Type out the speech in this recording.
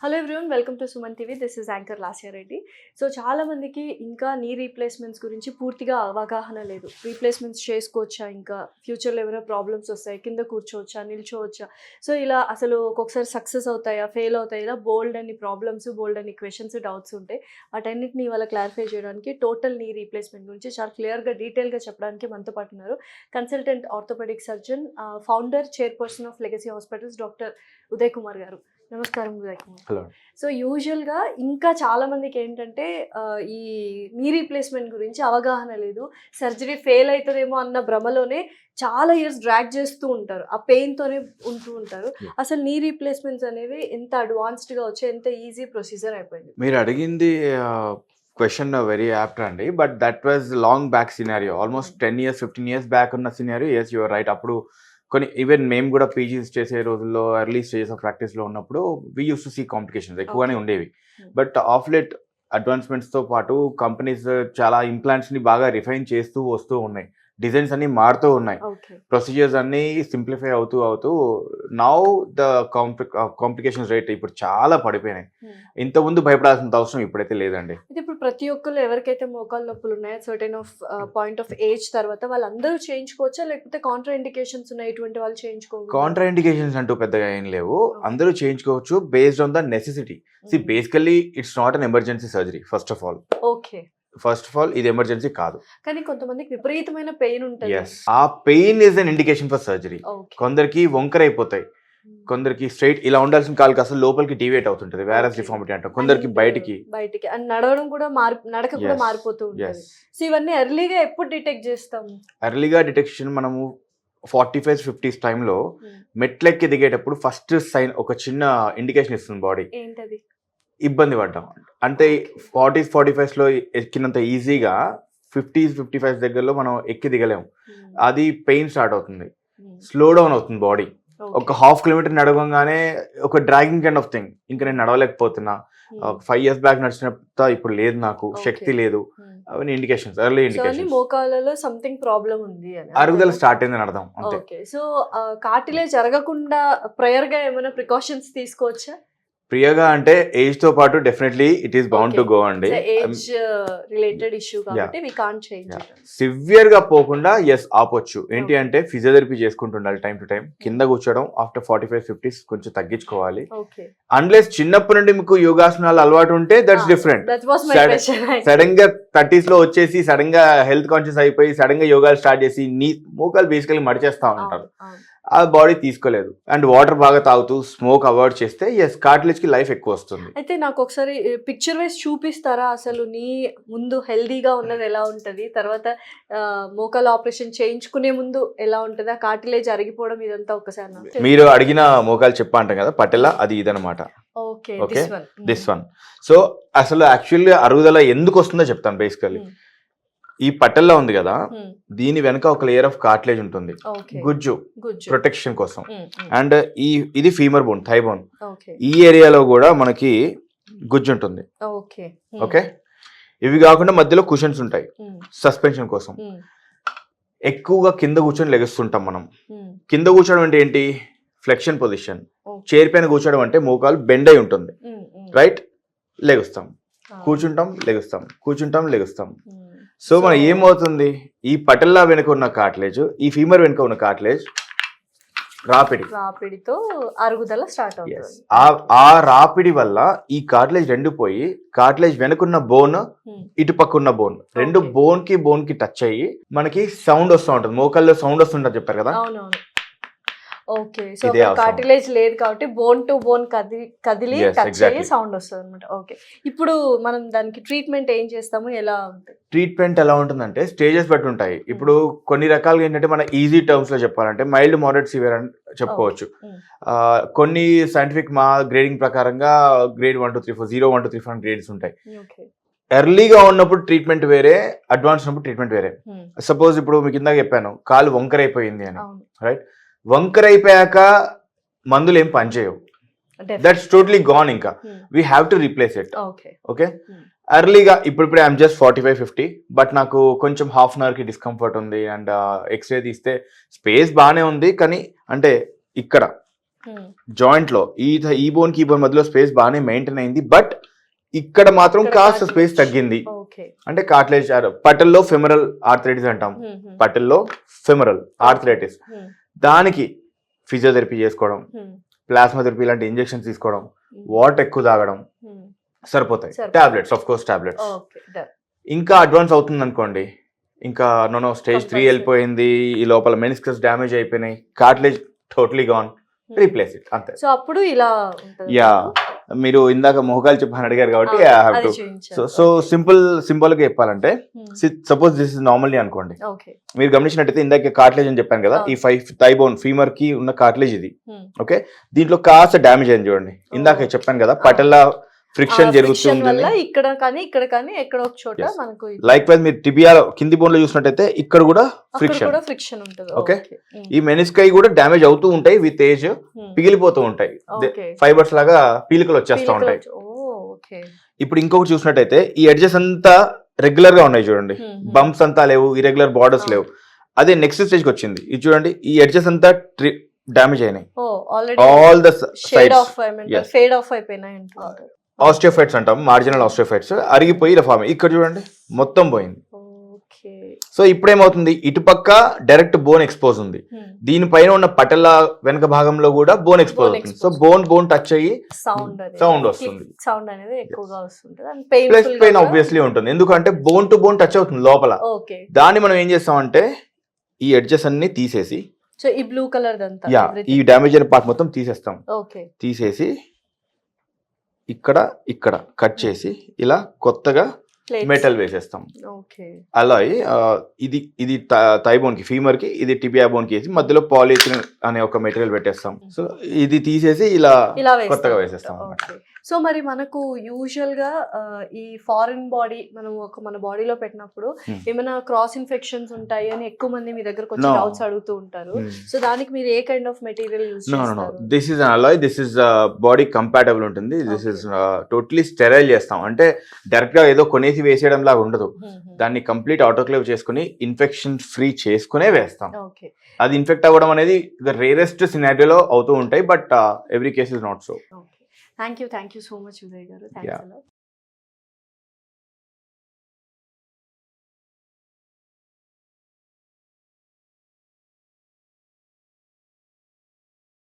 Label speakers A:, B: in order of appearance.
A: Hello everyone, welcome to Suman TV. This is anchor Lasya Reddy. So చాలా మందికి ఇంకా నీ రీప్లేస్మెంట్స్ గురించి పూర్తిగా అవగాహన లేదు. రీప్లేస్మెంట్స్ చేసుకోవచ్చా, ఇంకా ఫ్యూచర్లో ఏమైనా ప్రాబ్లమ్స్ వస్తాయి, కింద కూర్చోవచ్చా, నిల్చోవచ్చా, సో ఇలా అసలు ఒక్కొక్కసారి సక్సెస్ అవుతాయా, ఫెయిల్ అవుతాయి, ఇలా బోల్డ్ అని ప్రాబ్లమ్స్, బోల్డ్ అని క్వశ్చన్స్, డౌట్స్ ఉంటాయి. వాటన్నిటిని ఇవాళ క్లారిఫై చేయడానికి టోటల్ నీ రీప్లేస్మెంట్ గురించి చాలా క్లియర్గా డీటెయిల్గా చెప్పడానికి మనతో పాటు ఉన్నారు consultant orthopaedic surgeon, founder, chairperson of Legacy Hospitals, doctor Uday Kumar garu. నమస్కారం ఉదయ్ కుమార్.
B: హలో.
A: సో యూజువల్గా ఇంకా చాలా మందికి ఏంటంటే ఈ నీ రీప్లేస్మెంట్ గురించి అవగాహన లేదు. సర్జరీ ఫెయిల్ అవుతుందేమో అన్న భ్రమలోనే చాలా ఇయర్స్ డ్రాగ్ చేస్తూ ఉంటారు, ఆ పెయిన్తోనే ఉంటూ ఉంటారు. అసలు నీ రీప్లేస్మెంట్స్ అనేవి ఎంత అడ్వాన్స్డ్గా వచ్చి ఎంత ఈజీ ప్రొసీజర్ అయిపోయింది.
B: మీరు అడిగింది క్వశ్చన్ వెరీ యాప్ట్ అండి, but that was long back scenario, almost 10 years 15 years back ఉన్న సినారియో. Yes, your right. అప్పుడు కొన్ని ఈవెన్ మేము కూడా పీజీస్ చేసే రోజుల్లో ఎర్లీ స్టేజెస్ ఆఫ్ ప్రాక్టీస్లో ఉన్నప్పుడు we use to see complications ఎక్కువగానే ఉండేవి. బట్ ఆఫ్ లేట్ అడ్వాన్స్మెంట్స్తో పాటు కంపెనీస్ చాలా ఇంప్లాంట్స్ని బాగా రిఫైన్ చేస్తూ వస్తూ ఉన్నాయి. డిజైన్స్ అన్ని మారుతూ ఉన్నాయి, ప్రొసీజర్స్ అన్ని సింప్లిఫై అవుతూ నౌ ద కాంప్లికేషన్స్ రేట్ ఇప్పుడు చాలా పడిపోయినాయి. ఇంతకుముందు భయపడాల్సిన అవసరం ఇప్పుడైతే లేదండి.
A: ఇప్పుడు ప్రతి ఒక్కరు ఎవరికైతే మోకాలు నొప్పులు ఉన్నాయో certain of point of age తర్వాత వాళ్ళందరూ చేయించుకోవచ్చా, లేకపోతే కాంట్రా ఇండికేషన్స్ ఉన్నాయి ఇటువంటి వాళ్ళు చేయించుకోవచ్చు?
B: కాంట్రా ఇండికేషన్స్ అంటూ పెద్దగా ఏం లేవు, అందరూ చేయించుకోవచ్చు based on the necessity. See basically it's not an emergency surgery. First of all ఇది ఎమర్జెన్సీ కాదు,
A: కానీ కొంతమందికి విపరీతమైన పెయిన్ ఉంటుంది.
B: ఆ pain is an indication for surgery. కొందరికి వంకర అయిపోతాయి, కొందరికి స్ట్రైట్ ఇలా ఉండాల్సిన కాలు అసలు లోపలికి డివేట్ అవుతుంటది, వేరస్ డిఫార్మిటీ అంటారు. కొందరికి బయటికి
A: నడవడం కూడా నడక కూడా మారిపోతూ ఉంటుంది. సో ఇవన్నీ ఎర్లీగా ఎప్పుడు డిటెక్ట్ చేస్తాం?
B: ఎర్లీగా డిటెక్షన్ మనము 45-50s టైంలో మెట్లెక్కి దిగేటప్పుడు ఫస్ట్ సైన్ ఒక చిన్న ఇండికేషన్ ఇస్తుంది బాడీ.
A: ఏంటది?
B: ఇబ్బంది పడ్డాం అంటే 40s-45s ఎక్కినంత ఈజీగా 50s-55s దగ్గరలో మనం ఎక్కి దిగలేము. అది పెయిన్ స్టార్ట్ అవుతుంది, స్లో డౌన్ అవుతుంది బాడీ. ఒక 1/2 kilometer నడవగానే ఒక డ్రాగింగ్ కైండ్ ఆఫ్ థింగ్, ఇంకా నేను నడవలేకపోతున్నా, 5 years బ్యాక్ నడిచినంత ఇప్పుడు లేదు, నాకు శక్తి లేదు, అవన్నీ ఇండికేషన్స్, ఎర్లీ ఇండికేషన్స్.
A: మోకాళ్ళలో సంథింగ్ ప్రాబ్లం ఉంది అని,
B: అరుగుదల స్టార్ట్ అయిందని అర్థం.
A: ఓకే. సో కార్టిలేజ్ జరగకుండా ప్రయర్ గా ఏమైనా ప్రికాషన్స్ తీసుకోవచ్చా?
B: ప్రియగా అంటే ఏజ్ తో పాటు definitely it is bound to go అండి.
A: ఏజ్ రిలేటెడ్ ఇష్యూ కాబట్టి వి కాంట్ చేంజ్.
B: సివియర్ గా పోకుండా ఆపొచ్చు. ఏంటి అంటే ఫిజియోథెరపీ చేసుకుంటుండాలి టైం టు టైం. కింద కూర్చోవడం ఆఫ్టర్ 45-50s కొంచెం తగ్గించుకోవాలి. అన్లెస్ చిన్నప్పటి నుండి మీకు యోగాసనాలు అలవాటు ఉంటే దట్స్ డిఫరెంట్. సడన్ గా 30s లో వచ్చేసి సడన్ గా హెల్త్ కాన్షియస్ అయిపోయి సడన్ గా యోగాలు స్టార్ట్ చేసి నీ మోకాలు బేసికలీ మడిచేస్తా ఉంటారు, ఆ బాడీ తీసుకోలేదు. అండ్ వాటర్ బాగా తాగుతూ స్మోక్ అవాయిడ్ చేస్తే కార్టిలేజ్ కి లైఫ్ ఎక్కువ వస్తుంది.
A: అయితే నాకు ఒకసారి పిక్చర్ వైజ్ చూపిస్తారా, అసలు నీ ముందు హెల్దీగా ఉన్నది ఎలా ఉంటది, తర్వాత మోకాలు ఆపరేషన్ చేయించుకునే ముందు ఎలా ఉంటది, ఆ కార్టిలేజ్ అరిగిపోవడం ఇదంతా ఒకసారి
B: మీరు అడిగిన మోకాలు చెప్పా అంటాం కదా పటెలా, అది ఇదనమాట.
A: Okay,
B: this one. సో అసలు యాక్చువల్లీ అరుగుదల ఎందుకు వస్తుందో చెప్తాను. బేసికల్లీ ఈ పట్టెల్లో ఉంది కదా, దీని వెనక ఒక లేయర్ ఆఫ్ కార్టిలేజ్ ఉంటుంది, గుజ్జు ప్రొటెక్షన్ కోసం. అండ్ ఇది ఫీమర్ బోన్, థై బోన్, ఈ ఏరియాలో కూడా మనకి గుజ్జు ఉంటుంది. ఓకే, ఇవి కాకుండా మధ్యలో కుషన్స్ ఉంటాయి సస్పెన్షన్ కోసం. ఎక్కువగా కింద కూర్చొని లెగుస్తుంటాం మనం. కింద కూర్చోవడం అంటే ఏంటి? Flexion position. చైర్ పైన కూర్చోవడం అంటే మోకాలు బెండ్ అయి ఉంటుంది, రైట్? లెగుస్తాం, కూర్చుంటాం, లెగుస్తాం, కూర్చుంటాం, లెగుస్తాం. సో మనం ఏమవుతుంది, ఈ పటెల్లా వెనుక ఉన్న కార్టిలేజ్, ఈ ఫీమర్ వెనుక ఉన్న కార్టిలేజ్
A: రాపిడితో అరుగుదల స్టార్ట్ అవుతుంది.
B: ఆ రాపిడి వల్ల ఈ కార్టిలేజ్ రెండు పోయి కార్టిలేజ్ వెనుకున్న బోన్, ఇటు పక్క ఉన్న బోన్, రెండు బోన్ కి టచ్ అయ్యి మనకి సౌండ్ వస్తూ ఉంటుంది. మోకాల్లో సౌండ్ వస్తుంటుంది చెప్పారు కదా.
A: ఓకే, సో కార్టిలేజ్ లేదు కాబట్టి బోన్ టు బోన్ కదిలి టచ్ అయ్యి సౌండ్ వస్తుంది అనమాట. ఓకే, ఇప్పుడు మనం దానికి ట్రీట్మెంట్ ఏం చేస్తాము, ఎలా ఉంటుంది?
B: ట్రీట్మెంట్ ఎలా ఉంటుందంటే స్టేజెస్ బట్టి ఉంటాయి. ఇప్పుడు కొన్ని రకాలుగా ఏంటంటే మన ఈజీ టర్మ్స్ లో చెప్పాలంటే మైల్డ్, మోడరేట్, సివియర్ అని చెప్పుకోవచ్చు. కొన్ని సైంటిఫిక్ మా గ్రేడింగ్ ప్రకారంగా గ్రేడ్ 1 to 3 4 0 1 to 3 4 గ్రేడ్స్ ఉంటాయి. ఎర్లీగా ఉన్నప్పుడు ట్రీట్మెంట్ వేరే, అడ్వాన్స్ ఉన్నప్పుడు ట్రీట్మెంట్ వేరే. సపోజ్ ఇప్పుడు మీకు ఇందాక చెప్పాను కాలు వంకర అయిపోయింది అని, రైట్? వంకర అయిపోయాక మందులు ఏం పనిచేయవు, దట్స్ టోటలీ గాన్. ఇంకా we have to replace it. Okay, ఎర్లీగా ఇప్పుడు ఐఎమ్ జస్ట్ 45-50, బట్ నాకు కొంచెం హాఫ్ అన్ అవర్కి డిస్కంఫర్ట్ ఉంది. అండ్ ఎక్స్రే తీస్తే స్పేస్ బాగానే ఉంది, కానీ అంటే ఇక్కడ జాయింట్ లో ఈ బోన్ కి ఈ బోన్ మధ్యలో స్పేస్ బాగానే మెయింటైన్ అయింది, బట్ ఇక్కడ మాత్రం కాస్త స్పేస్ తగ్గింది. అంటే కార్టిలేజ్ పటల్లో ఫెమరల్ ఆర్థరైటిస్ అంటాం, పటల్లో ఫెమరల్ ఆర్థరైటిస్. దానికి ఫిజియోథెరపీ చేసుకోవడం, ప్లాస్మా థెరపీ లాంటి ఇంజెక్షన్స్ తీసుకోవడం, వాటర్ ఎక్కువ తాగడం సరిపోతాయి. Tablets, of course tablets. ఇంకా అడ్వాన్స్ అవుతుంది అనుకోండి, ఇంకా నో స్టేజ్ 3 వెళ్ళిపోయింది, ఈ లోపల మెనిస్కస్ డ్యామేజ్ అయిపోయినాయి, cartilage totally gone, replace it అంతే.
A: సో అప్పుడు ఇలా
B: యా, మీరు ఇందాక మొహకాలు చెప్పని అడిగారు కాబట్టి I have to. So simple గా చెప్పాలంటే, సపోజ్ దిస్ ఇస్ నార్మల్లీ అనుకోండి, మీరు గమనించినట్టయితే ఇందాక కార్టిలేజ్ అని చెప్పాను కదా, ఈ 5 థై బోన్ ఫీమర్ కి ఉన్న కార్టిలేజ్ ఇది. ఓకే, దీంట్లో కాస్త డ్యామేజ్ అయింది చూడండి. ఇందాక చెప్పాను కదా, పటల్లా ఫ్రిక్షన్ జరుగుతుంది
A: ఇక్కడ కానీ ఎక్కడ ఒక చోట మనకు.
B: లైక్ వైజ్ మీరు టిబియా కింది బోన్ లో చూసినట్టయితే ఇక్కడ కూడా ఫ్రిక్షన్
A: ఉంటుంది.
B: ఓకే, ఈ మెనిస్కై కూడా డ్యామేజ్ అవుతూ ఉంటాయి, విత్ ఏజ్ పిగిలిపోతూ ఉంటాయి, ఫైబర్స్ లాగా పీలికలు వచ్చేస్తూ ఉంటాయి. ఇప్పుడు ఇంకొకటి చూసినట్టయితే ఈ ఎడ్జెస్ అంతా రెగ్యులర్ గా ఉన్నాయి చూడండి, బంప్స్ అంతా లేవు, ఇరెగ్యులర్ బార్డర్స్ లేవు. అదే నెక్స్ట్ స్టేజ్ కి వచ్చింది, ఇది చూడండి, ఈ ఎడ్జెస్ అంతా డ్యామేజ్ అయినాయి, ఆల్ ద సైడ్స్. ఆస్టియోఫైట్స్ అంటాం, మార్జినల్ ఆస్టియోఫైట్స్ అరిగిపోయి ఇలా ఫామ్. ఇక్కడ చూడండి మొత్తం పోయింది. సో ఇప్పుడు ఏమవుతుంది, ఇటుపక్క డైరెక్ట్ బోన్ ఎక్స్పోజ్ ఉంది, దీనిపైన ఉన్న పటల వెనక భాగంలో కూడా బోన్ ఎక్స్పోజ్ అవుతుంది. సో బోన్ టచ్ అయ్యి సౌండ్ వస్తుంది, ప్లస్ పెయిన్ ఆబ్వియస్లీ ఉంటుంది, ఎందుకంటే బోన్ టు బోన్ టచ్ అవుతుంది లోపల. దాన్ని మనం ఏం చేస్తామంటే ఈ ఎడ్జెస్ అన్ని తీసేసి,
A: ఈ బ్లూ కలర్
B: ఈ డ్యామేజ్ అయిన పార్ట్ మొత్తం తీసేస్తాం. తీసేసి ఇక్కడ కట్ చేసి ఇలా కొత్తగా మెటల్ వేసేస్తాం. అలా ఇది థై బోన్ కి, ఫీమర్ కి, ఇది టిబియా బోన్ కి వేసి మధ్యలో పాలిథిలిన్ అనే ఒక మెటీరియల్ పెట్టేస్తాం. సో ఇది తీసేసి ఇలా కొత్తగా వేసేస్తాం అన్నమాట.
A: సో మరి మనకు యూజువల్ గా ఈ ఫారిన్ బాడీ మనం మన బాడీలో పెట్టినప్పుడు ఏమైనా క్రాస్ ఇన్ఫెక్షన్స్ ఉంటాయి అని ఎక్కువ మంది మీ దగ్గరకు వచ్చి డౌట్స్ అడుగుతూ ఉంటారు. సో దానికి మీరు ఏ కైండ్ ఆఫ్ మెటీరియల్ యూజ్ చేస్తారు?
B: This is Alai, this is body compatible ఉంటుంది. దిస్ ఇస్ టోటలీ స్టెరైల్ చేస్తాం, అంటే డైరెక్ట్ గా ఏదో కొనేసి వేసేయడం లాగా ఉండదు. దాన్ని కంప్లీట్ ఆటోక్లేవ్ చేసుకుని ఇన్ఫెక్షన్ ఫ్రీ చేసుకునే వేస్తాం. అది ఇన్ఫెక్ట్ అవ్వడం అనేది రేరెస్ట్ సినారియోలో అవుతూ ఉంటాయి, but every case is not so.
A: Thank you so much, Uday garu. Thanks a lot.